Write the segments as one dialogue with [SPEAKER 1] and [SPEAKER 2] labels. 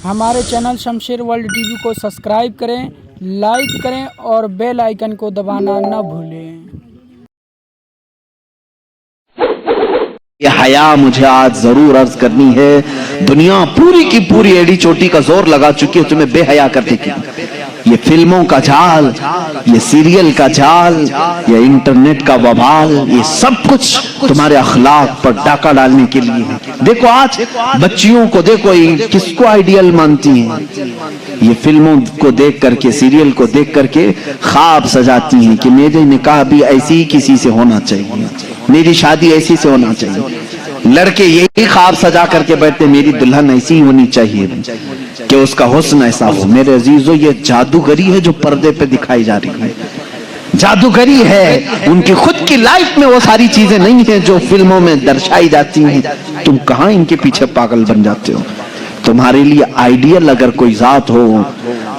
[SPEAKER 1] हमारे channel Shamsher world TV को subscribe करें, लाइक करें और बेल आइकन को दबाना न भूलें।
[SPEAKER 2] ये हया मुझे आज जरूर अर्ज करनी है। दुनिया पूरी की पूरी एड़ी चोटी का जोर लगा चुकी है तुम्हें बेहया करने की। ये फिल्मों का जाल, ये सीरियल का जाल, ये इंटरनेट का वबाल, ये सब कुछ तुम्हारे अखलाक पर डाका डालने के लिए है। देखो आज बच्चियों को देखो, किसको आइडियल मानती हैं। ये फिल्मों को देख करके, सीरियल को देख करके ख्वाब सजाती हैं कि मेरे निकाह भी ऐसी ही किसी से होना चाहिए, मेरी शादी ऐसी से होना चाहिए। लड़के यही ख्वाब सजा करके बैठते, मेरी दुल्हन ऐसी ही होनी चाहिए कि उसका हुस्न ऐसा हो। मेरे अजीजों, ये जादूगरी है जो पर्दे पे दिखाई जा रही है, जादूगरी है। उनकी खुद की लाइफ में वो सारी चीजें नहीं है जो फिल्मों में दर्शाई जाती हैं। तुम कहां इनके पीछे पागल बन जाते हो। तुम्हारे लिए आइडियल अगर कोई जात हो,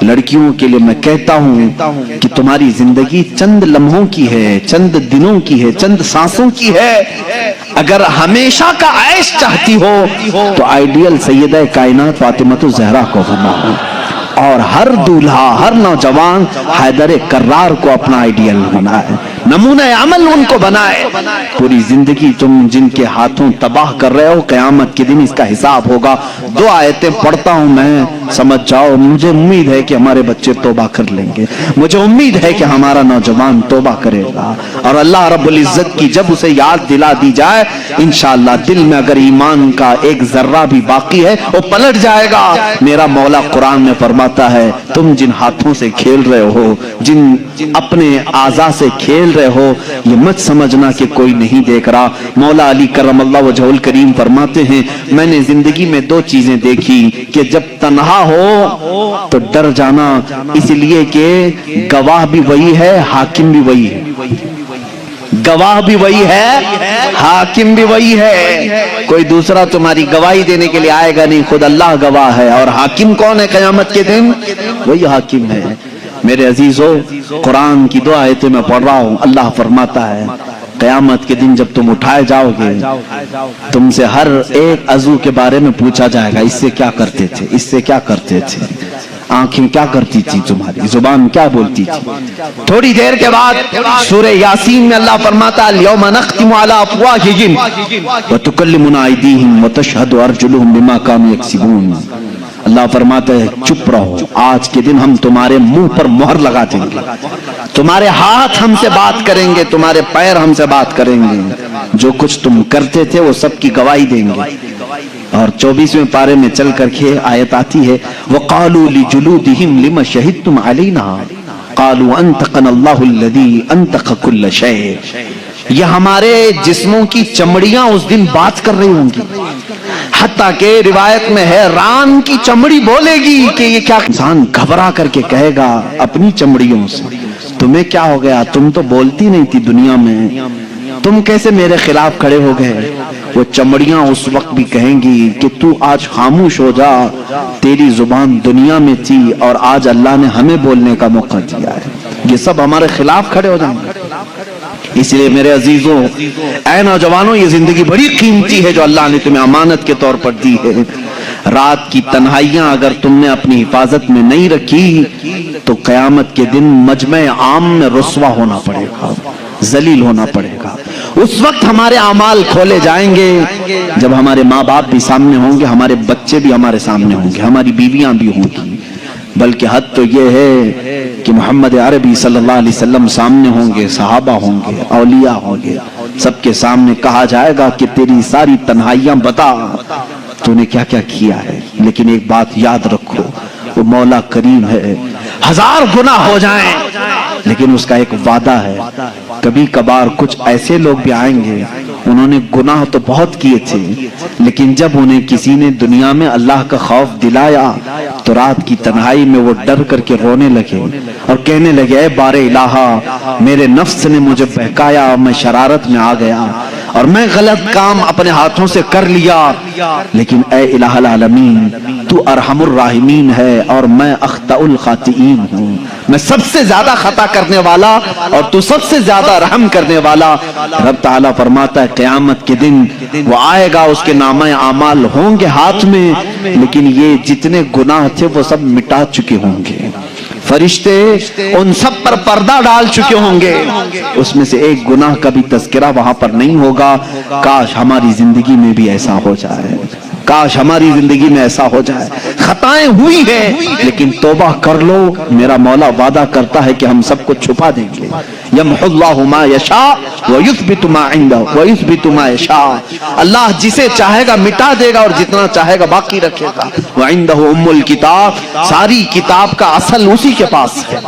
[SPEAKER 2] लड़कियों के लिए मैं कहता हूं कि तुम्हारी जिंदगी चंद लम्हों की है, चंद दिनों की है, चंद सांसों की है। अगर हमेशा का ऐश चाहती हो तो आइडियल सैयदा कायनात फातिमा ज़हरा को बनाओ, और हर दूल्हा, हर नौजवान हैदर कर्रार को अपना आइडियल बनाए, नमूना अमल उनको बनाए। पूरी जिंदगी तुम जिनके हाथों तबाह कर रहे हो, क़यामत के दिन इसका हिसाब होगा। 2 आयतें पढ़ता हूं मैं, समझ जाओ। मुझे उम्मीद है कि हमारे बच्चे तौबा कर लेंगे, मुझे उम्मीद है कि हमारा नौजवान तौबा करेगा, और अल्लाह रब्बुल इज्जत की जब उसे याद दिला दी जाए, इंशाअल्लाह दिल में अगर ईमान का एक जर्रा भी बाकी है वो पलट जाएगा। मेरा मौला कुरान में फरमाता है, तुम जिन हाथों से खेल रहे हो, जिन अपने आज़ा से खेल रहे हो, ये मत समझना कि कोई नहीं देख रहा। मौला अली करमल्लाहु वजहुल करीम फरमाते हैं, मैंने जिंदगी में 2 चीजें देखी कि जब तन्हा हो तो डर जाना, इसलिए कि गवाह भी वही है, हाकिम भी वही है। गवाह भी वही है, हाकिम भी वही है। कोई दूसरा तुम्हारी गवाही देने के लिए आएगा नहीं, खुद अल्लाह गवाह है। और हाकिम कौन है क़यामत के दिन? वही हाकिम है। मेरे अजीजों, कुरान की 2 आयतें मैं पढ़ रहा हूं। अल्लाह फरमाता है, क़यामत के दिन जब तुम उठाए जाओगे, तुमसे हर एक अज़ू के बारे में पूछा जाएगा, इससे क्या करते थे, इससे क्या करते थे, आंखें क्या करती थी, तुम्हारी जुबान क्या बोलती थी। थोड़ी देर के बाद सूरह यासीन में अल्लाह फरमाता है, यौमा नख्तिमु अला अफ़वाहिहिम व तुकल्लिमुना अयदीहिम व तशहदु अर्जुलुहुम बिमा कानू यक्सिबून। अल्लाह फरमाता है, चुप रहो, आज के दिन हम तुम्हारे मुंह पर मोहर लगा देंगे, तुम्हारे हाथ हमसे बात करेंगे, तुम्हारे पैर हमसे बात करेंगे, जो कुछ तुम करते थे वो सब की गवाही देंगे। और 24वें पारे में चल करके आयत आती है, वक़ालू लिजुलूदिहिम लिमा शहिदतुम अलैना क़ालू अंतक़नल्लाहु अल्लज़ी अंतक़ कुल्ल शै। ये हमारे जिस्मों की चमड़ियां उस दिन बात कर रही होंगी, हत्ता के रिवायत में है रान की चमड़ी बोलेगी कि ये क्या। इंसान घबरा करके कहेगा अपनी चमड़ियों से, तुम्हें क्या हो गया, तुम तो बोलती नहीं थी दुनिया में, तुम कैसे मेरे खिलाफ खड़े हो गए। वो चमड़ियां उस वक्त भी कहेंगी कि तू आज खामोश हो जा, तेरी जुबान दुनिया में थी और आज अल्लाह ने हमें बोलने का मौका दिया है। ये सब हमारे खिलाफ खड़े हो जाएंगे। इसलिए मेरे अजीजों, ऐ नौजवानों, ये जिंदगी बड़ी कीमती है जो अल्लाह ने तुम्हें अमानत के तौर पर दी है। रात की तन्हाइयां अगर तुमने अपनी हिफाजत में नहीं रखी तो क़यामत के दिन मजमे आम में रुस्वा होना पड़ेगा, जलील होना पड़ेगा। उस वक्त हमारे अमाल खोले जाएंगे जब हमारे माँ बाप भी सामने होंगे, हमारे बच्चे भी हमारे सामने होंगे, हमारी बीवियां भी होंगी। बल्कि हद तो ये है कि मोहम्मद अरबी सल्लल्लाहु अलैहि वसल्लम सामने होंगे, सहाबा होंगे, औलिया होंगे, सबके सामने कहा जाएगा कि तेरी सारी तन्हाइयां बता, तूने क्या क्या किया है। लेकिन एक बात याद रखो, वो मौला करीम है, 1000 गुनाह हो जाएं लेकिन उसका एक वादा है। कभी कभार कुछ ऐसे लोग भी आएंगे, उन्होंने गुनाह तो बहुत किए थे, लेकिन जब उन्हें किसी ने दुनिया में अल्लाह का खौफ दिलाया तो रात की तन्हाई में वो डर करके रोने लगे और कहने लगे, ऐ बारे इलाहा, मेरे नफ्स ने मुझे बहकाया, मैं शरारत में आ गया और मैं गलत काम अपने हाथों से कर लिया, लेकिन ऐ इलाहुल आलमीन, تو ارحم الراحمین ہے اور میں اخطأ الخاطئین ہوں، میں سب سے زیادہ خطا کرنے والا اور تو سب سے زیادہ رحم کرنے والا۔ رب تعالیٰ فرماتا ہے قیامت کے دن وہ آئے گا، اس کے نامہ اعمال ہوں گے ہاتھ میں، لیکن یہ جتنے گناہ تھے وہ سب مٹا چکے ہوں گے، فرشتے ان سب پر پردہ ڈال چکے ہوں گے، اس میں سے ایک گناہ کا بھی تذکرہ وہاں پر نہیں ہوگا۔ کاش ہماری زندگی میں بھی ایسا ہو جائے، کاش ہماری زندگی میں ایسا ہو جائے۔ خطائیں ہوئی ہیں لیکن توبہ کر لو، میرا مولا وعدہ کرتا ہے کہ ہم سب کو چھپا دیں گے۔ یمحو اللہ ما یشاء ویثبت ما عنده ویثبت ما یشاء، اللہ جسے چاہے گا مٹا دے گا اور جتنا چاہے گا باقی رکھے گا۔ وعنده ام الکتاب، ساری کتاب کا اصل اسی کے پاس ہے۔